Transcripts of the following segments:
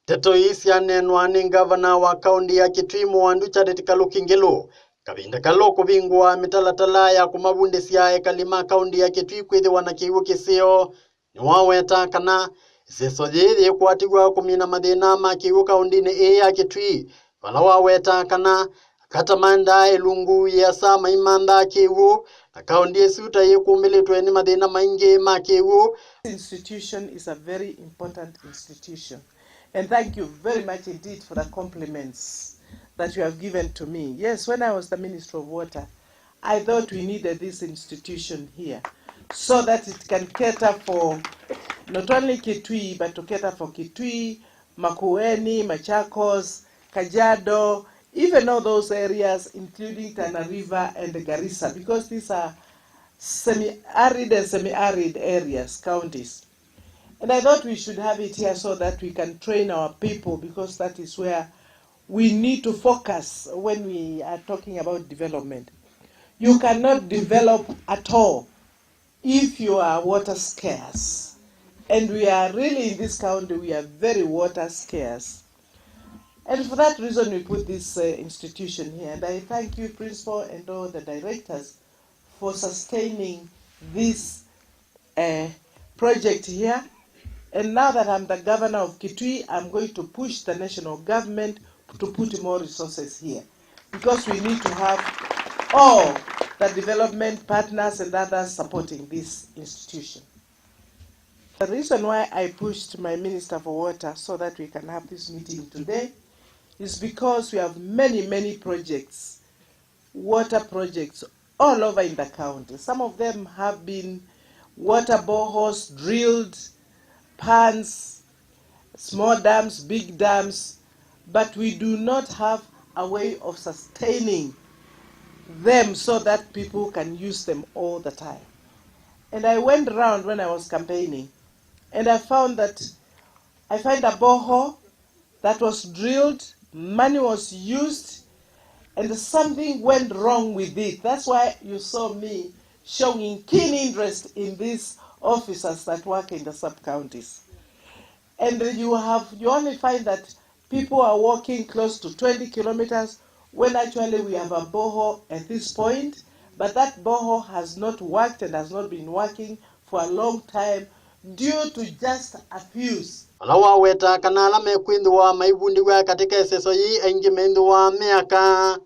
Teto isi anenwa ni ngavana wa kaunti ya Kitui Mwandu Charity Ngilu kabinda kalo kubingwa mitalatala ya kumabundisia ekalima kaunti ya Kitui kwithiwa na kiw'u kisio niwaweta kana isesojethi kwatigwa kumina mathina ma kiw'u kauntini ya Kitui wala waweta kana katamanda elungu ya sama imanda kiw'u na kaunti esuta yekumilitwe ni mathina maingi ma kiw'u. Institution is a very important institution, and thank you very much indeed for the compliments that you have given to me. Yes, when I was the Minister of Water, I thought we needed this institution here so that it can cater for not only Kitui, but to cater for Kitui, Makueni, Machakos, Kajiado, even all those areas, including Tana River and Garissa, because these are semi-arid and semi-arid areas, counties. And I thought we should have it here so that we can train our people, because that is where we need to focus when we are talking about development. You cannot develop at all if you are water scarce. And we are really, in this county, we are very water scarce. And for that reason, we put this institution here. And I thank you, Principal, and all the directors for sustaining this project here. And now that I'm the governor of Kitui, I'm going to push the national government to put more resources here, because we need to have all the development partners and others supporting this institution. The reason why I pushed my Minister for Water so that we can have this meeting today is because we have many projects, water projects, all over in the county. Some of them have been water boreholes drilled, ponds, small dams, big dams, but we do not have a way of sustaining them so that people can use them all the time. And I went around when I was campaigning, and I find a borehole that was drilled, money was used, and something went wrong with it. That's why you saw me showing keen interest in these officers that work in the sub-counties. And you only find that people are walking close to 20 kilometers when actually we have a borehole at this point, but that borehole has not worked and has not been working for a long time due to just abuse. Alawa weta kanala mekwindwa maibundiwa katika eseso hii engimendwa miaka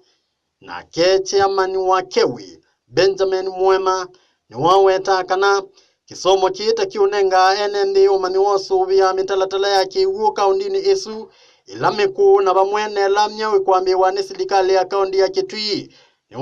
na chairman wa Kewi Benjamin Mwema ni waweta kana kisomo kiita kiunenga enende umani wosubia mitalatala ya kiw'u kauntini esu ilameku na vamwe na lamya wikwambiwa ni Silikali ya kaunti ya Kitui ni